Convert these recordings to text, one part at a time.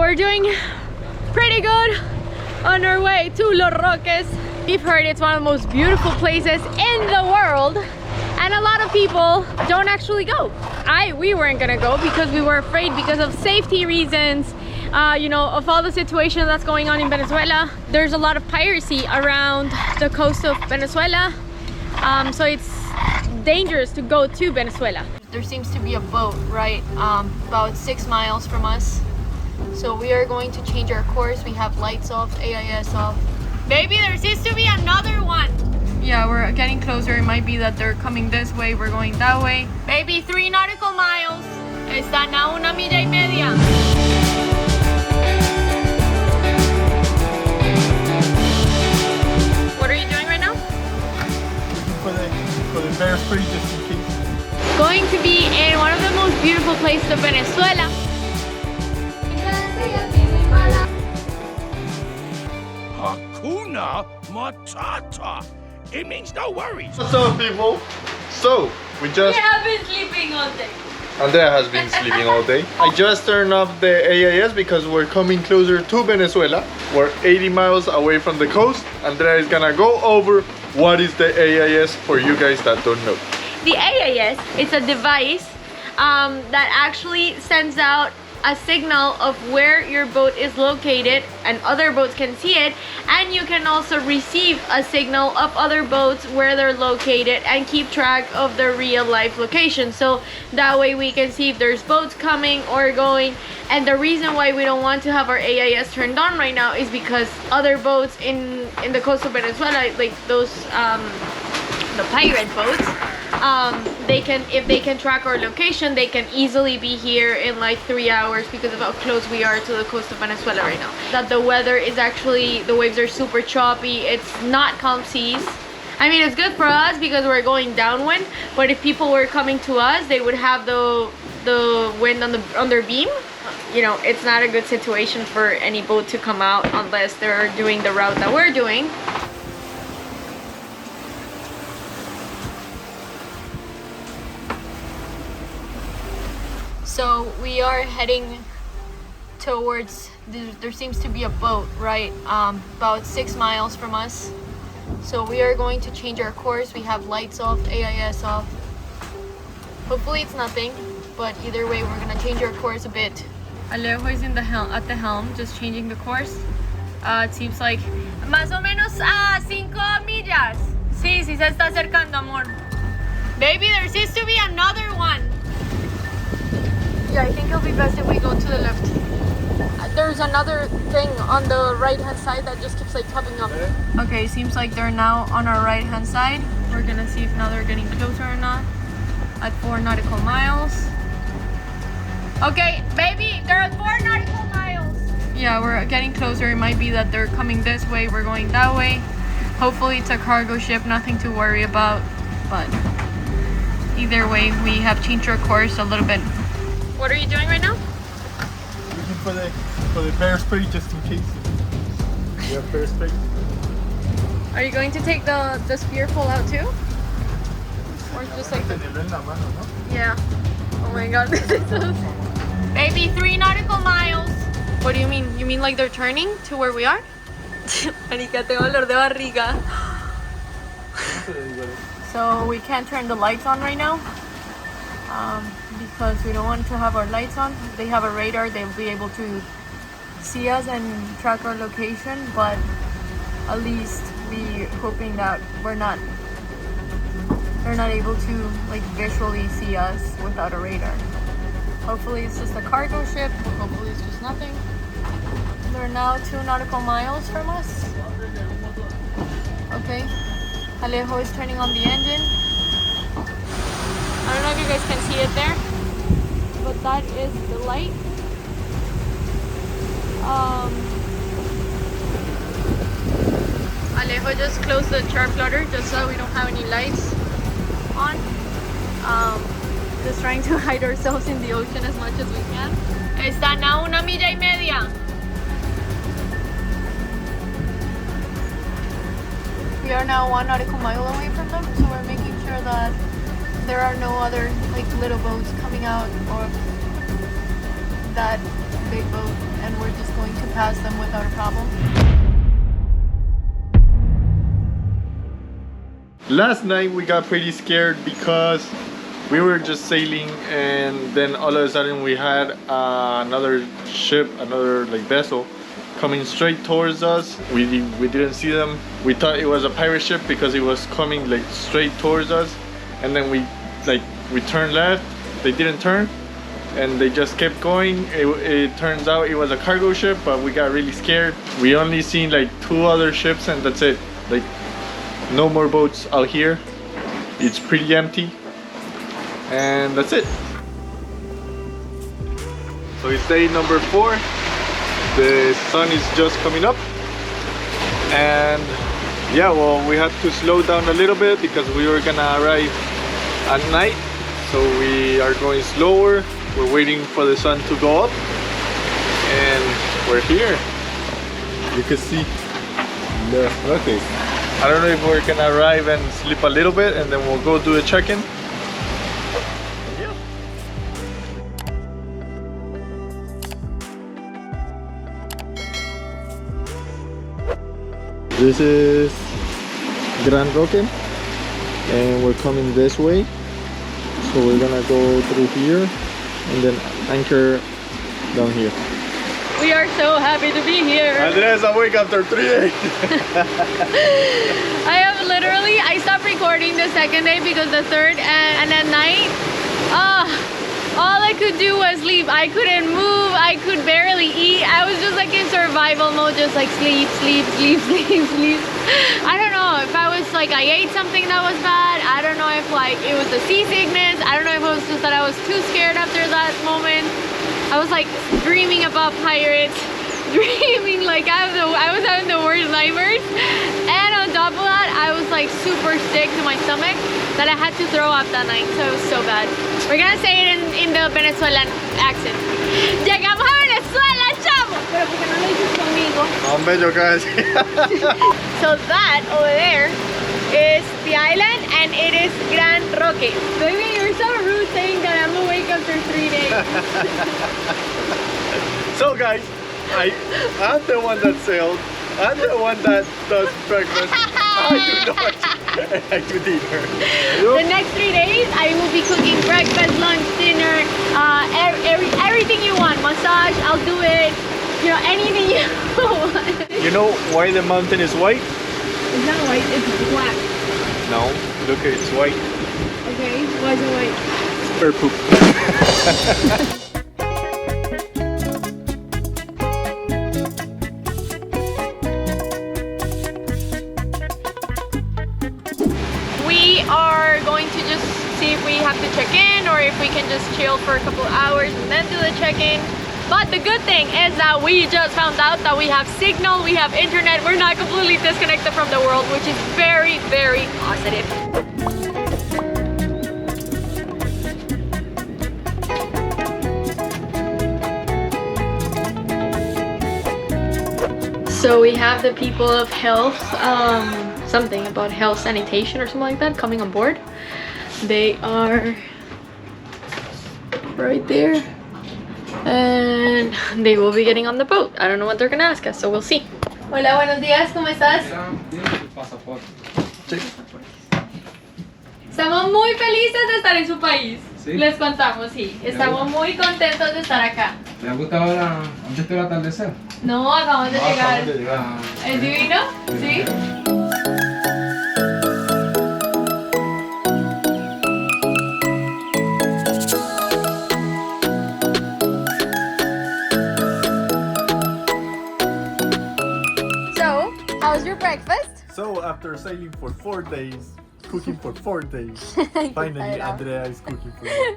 we're doing pretty good on our way to Los Roques. We've heard it's one of the most beautiful places in the world, and a lot of people don't actually go. We weren't gonna go because we were afraid because of safety reasons, you know, of all the situation that's going on in Venezuela. There's a lot of piracy around the coast of Venezuela, so it's dangerous to go to Venezuela. There seems to be a boat right about 6 miles from us, so we are going to change our course. We have lights off, AIS off. Baby, there seems to be another one. Yeah, we're getting closer. It might be that they're coming this way, we're going that way. Baby, 3 nautical miles. Están a 1,5 millas. What are you doing right now? For the bear spray, just in case. Going to be in one of the most beautiful places of Venezuela. Hakuna Matata. It means no worries. What's up, people? So, we have been sleeping all day. Andrea has been sleeping all day. I just turned off the AIS because we're coming closer to Venezuela. We're 80 miles away from the coast. Andrea is gonna go over what is the AIS for you guys that don't know. The AIS is a device that actually sends out a signal of where your boat is located, and other boats can see it, and you can also receive a signal of other boats where they're located and keep track of their real life location. So that way we can see if there's boats coming or going. And the reason why we don't want to have our AIS turned on right now is because other boats in the coast of Venezuela, like those the pirate boats, if they can track our location, they can easily be here in like 3 hours because of how close we are to the coast of Venezuela right now. That the weather is actually, the waves are super choppy, it's not calm seas. I mean, it's good for us because we're going downwind, but if people were coming to us, they would have the wind on their beam. You know, it's not a good situation for any boat to come out unless they're doing the route that we're doing. So we are heading towards, there seems to be a boat right about 6 miles from us. So we are going to change our course. We have lights off, AIS off. Hopefully it's nothing, but either way we're gonna change our course a bit. Alejo is at the helm, just changing the course. It seems like más o menos a 5 millas. Sí, se está acercando, amor. Baby, there seems to be another one. Yeah, I think it'll be best if we go to the left. There's another thing on the right hand side that just keeps like popping up. Okay, seems like they're now on our right hand side. We're gonna see if now they're getting closer or not. At 4 nautical miles. Okay, baby, they're at 4 nautical miles. Yeah, we're getting closer. It might be that they're coming this way, we're going that way. Hopefully it's a cargo ship, nothing to worry about. But either way, we have changed our course a little bit. What are you doing right now? Looking for the bear spray, just in case. You have bear spray? Are you going to take the spearful out too? Or just like the... Yeah. Oh my god, this is so... Baby, 3 nautical miles. What do you mean? You mean like they're turning to where we are? Marica, tengo dolor de barriga. So we can't turn the lights on right now. Because we don't want to have our lights on. If they have a radar, they'll be able to see us and track our location, but at least be hoping that they're not able to like visually see us without a radar. Hopefully it's just a cargo ship, hopefully it's just nothing. They're now 2 nautical miles from us. Okay, Alejo is turning on the engine. I don't know if you guys can see it there, but that is the light. Alejo just closed the chart plotter just so we don't have any lights on. Just trying to hide ourselves in the ocean as much as we can. Están a 1,5 millas. We are now 1 nautical mile away from them, so we're making sure that there are no other like little boats coming out or that big boat, and we're just past them without a problem. Last night we got pretty scared because we were just sailing, and then all of a sudden we had another ship, another like vessel coming straight towards us. We didn't see them. We thought it was a pirate ship because it was coming like straight towards us, and then we turned left. They didn't turn, and they just kept going. It turns out it was a cargo ship, but we got really scared. We only seen like 2 other ships, and that's it. Like no more boats out here. It's pretty empty, and that's it. So it's day number 4. The sun is just coming up, and yeah, well, we had to slow down a little bit because we were gonna arrive at night, so we are going slower. We're waiting for the sun to go up, and we're here. You can see Los Roques. I don't know if we're gonna arrive and sleep a little bit, and then we'll go do a check-in. This is Gran Roque, and we're coming this way, so we're gonna go through here and then anchor down here. We are so happy to be here. Andrea's awake after 3 days. I stopped recording the second day because the third and at night, all I could do was sleep. I couldn't move, I could barely eat. I was just like in survival mode, just like sleep, sleep, sleep, sleep, sleep. I don't know if I was like, I ate something that was bad. I don't know if like it was the seasickness. I don't know if it was just that I was too scared after that moment. I was like dreaming about pirates, dreaming like I was having the worst nightmares. And on top of that, I was like super sick to my stomach that I had to throw up that night, so it was so bad. We're gonna say it in the Venezuelan accent. Llegamos a Venezuela, chamo! Pero porque no lo dices conmigo. Hombre, yo casi. So that over there is the island, and it is Gran Roque. Baby, you're so rude saying that I'm awake after 3 days. So guys, I'm the one that sailed. I'm the one that does breakfast. I do not. I do dinner. The next 3 days, I will be cooking breakfast, lunch, dinner, everything you want. Massage, I'll do it. You know, anything you want. You know why the mountain is white? It's not white, it's black. No, look, it's white. Okay, why is it white? It's bird poop. We are going to just see if we have to check in or if we can just chill for a couple hours and then do the check-in. But the good thing is that we just found out that we have signal, we have internet, we're not completely disconnected from the world, which is very, very positive. So we have the people of health, something about health sanitation or something like that coming on board. They are right there, and they will be getting on the boat. I don't know what they're gonna ask us, so we'll see. Hola, buenos días, ¿cómo estás? Sí. Estamos muy felices de estar en su país. ¿Sí? Les contamos, sí. Estamos muy contentos de estar acá. ¿Le ha gustado han visto el atardecer? No, acabamos de llegar. Ah, ¿Es divino? ¿Sí? So, how's your breakfast? So after sailing for 4 days, cooking for 4 days, finally Andrea is cooking for me.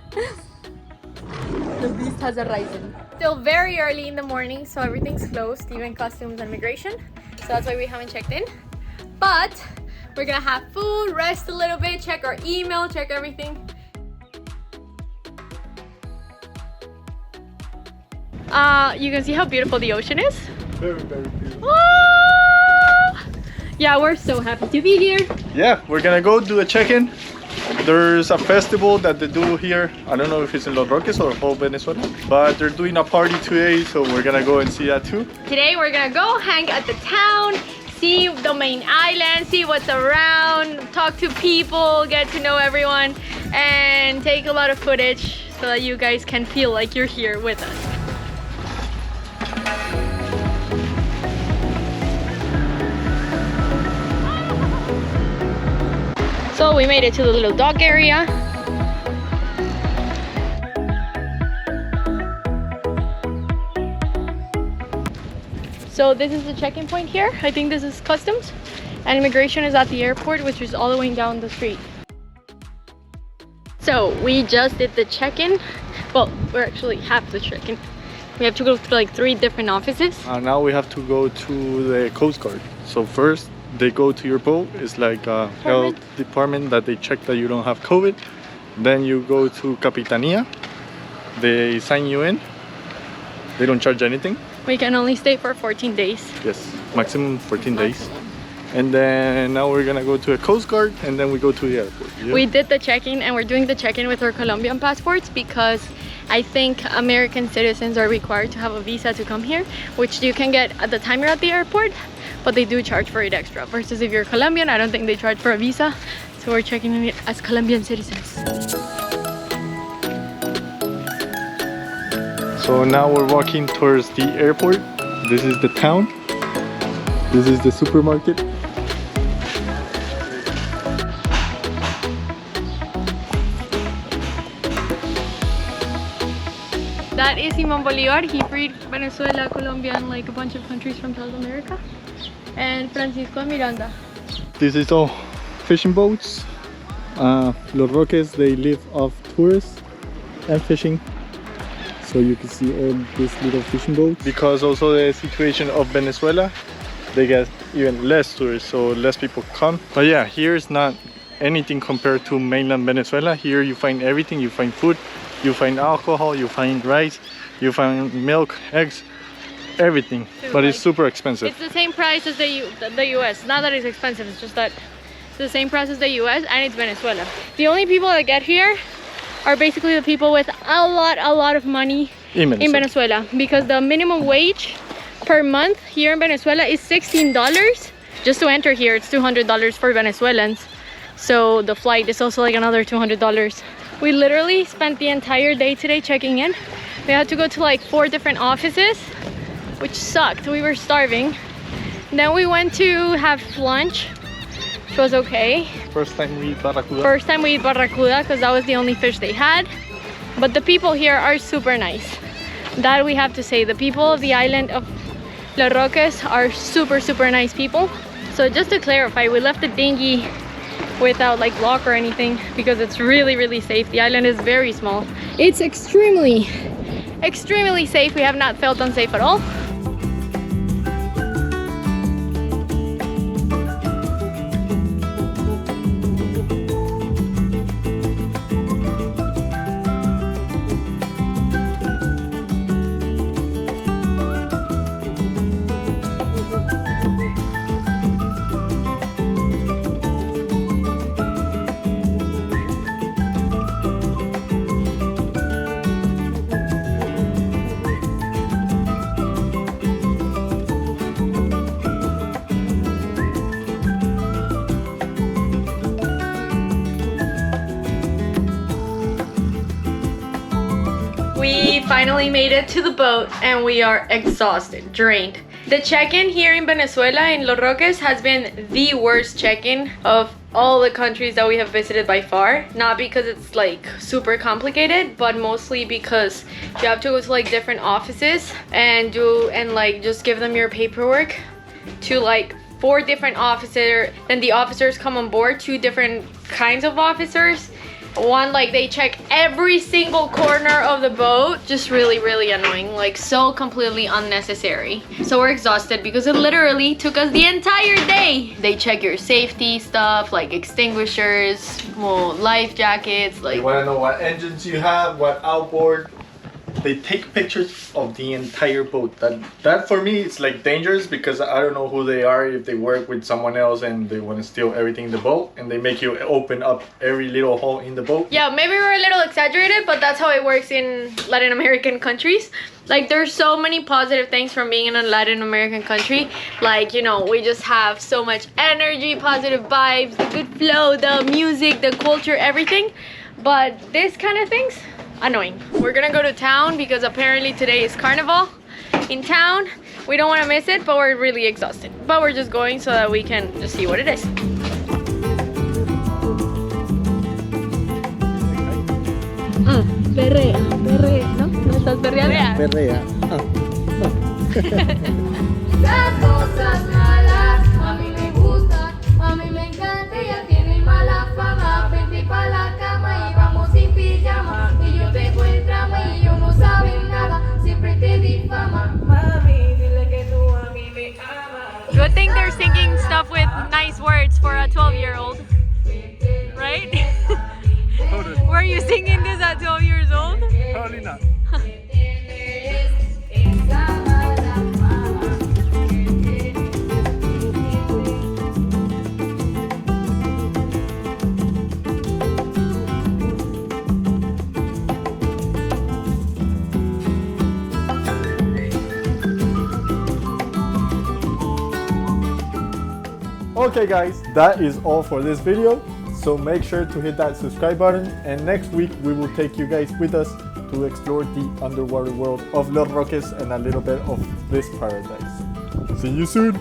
The beast has arisen. Still very early in the morning, so everything's closed, even customs and immigration. So that's why we haven't checked in. But we're gonna have food, rest a little bit, check our email, check everything. You can see how beautiful the ocean is. Very, very beautiful. Oh! Yeah, we're so happy to be here. Yeah, we're gonna go do a check-in There's a festival that they do here. I don't know if it's in Los Roques or whole Venezuela, but they're doing a party today, so we're gonna go and see that too. Today we're gonna go hang at the town, see the main island, see what's around, talk to people, get to know everyone, and take a lot of footage so that you guys can feel like you're here with us. So we made it to the little dock area. So this is the check-in point here. I think this is customs, and immigration is at the airport, which is all the way down the street. So we just did the check-in. Well, we're actually half the check-in. We have to go through like 3 different offices. Now we have to go to the Coast Guard. So first they go to your boat. It's like a health department that they check that you don't have COVID. Then you go to Capitanía. They sign you in. They don't charge anything. We can only stay for 14 days. Yes, maximum 14 days. And then now we're gonna go to a Coast Guard, and then we go to the airport. Yeah? We did the check-in, and we're doing the check-in with our Colombian passports because I think American citizens are required to have a visa to come here, which you can get at the time you're at the airport, but they do charge for it extra. Versus if you're Colombian, I don't think they charge for a visa. So we're checking in as Colombian citizens. So now we're walking towards the airport. This is the town. This is the supermarket. That is Simón Bolívar. He freed Venezuela, Colombia, and like a bunch of countries from South America. And Francisco Miranda. This is all fishing boats. Los Roques, they live off tourists and fishing. So you can see all these little fishing boats. Because also the situation of Venezuela, they get even less tourists, so less people come. But yeah, here is not anything compared to mainland Venezuela. Here you find everything. You find food, you find alcohol, you find rice, you find milk, eggs, everything. But it's super expensive. It's the same price as the US. Not that it's expensive, it's just that it's the same price as the US, and it's Venezuela. The only people that get here are basically the people with a lot of money in Venezuela, because the minimum wage per month here in Venezuela is $16. Just to enter here, it's $200 for Venezuelans. So the flight is also like another $200. We literally spent the entire day today checking in. We had to go to like 4 different offices, which sucked. We were starving. Then we went to have lunch, which was okay. First time we eat barracuda. First time we eat barracuda because that was the only fish they had. But the people here are super nice. That we have to say. The people of the island of Los Roques are super nice people. So just to clarify, we left the dinghy without like lock or anything because it's really safe. The island is very small. It's extremely safe. We have not felt unsafe at all. We finally made it to the boat and we are exhausted, drained. The check-in here in Venezuela, in Los Roques, has been the worst check-in of all the countries that we have visited by far. Not because it's like super complicated, but mostly because you have to go to like different offices and like just give them your paperwork to like 4 different officers. Then the officers come on board, 2 different kinds of officers. One, like they check every single corner of the boat. Just really annoying, like so completely unnecessary. So we're exhausted because it literally took us the entire day. They check your safety stuff like extinguishers, well, life jackets, like you want to know what engines you have, what outboard. they take pictures of the entire boat. That for me it's like dangerous, because I don't know who they are, if they work with someone else and they want to steal everything in the boat, and they make you open up every little hole in the boat. Yeah, maybe we're a little exaggerated, but that's how it works in Latin American countries. Like, there's so many positive things from being in a Latin American country. Like, you know, we just have so much energy, positive vibes, the good flow, the music, the culture, everything. But this kind of things, annoying. We're gonna go to town because apparently today is carnival in town. We don't want to miss it, but we're really exhausted. But we're just going so that we can just see what it is. Perrea, perrea, ¿no? ¿No estás perreando? Perrea. Las cosas malas a mí me gustan, a mí me encanta, ella tiene mala fama. Vente pa' la cama y vamos sin pijama, y yo tengo el drama y ellos no saben nada, siempre te difama. Mami, dile que tú a mí me amas. Good thing they're singing stuff with nice words for a 12-year-old, right? Were you singing this at 12 years old? Probably not. Okay guys, that is all for this video. So make sure to hit that subscribe button, and next week we will take you guys with us to explore the underwater world of Los Roques and a little bit of this paradise. See you soon!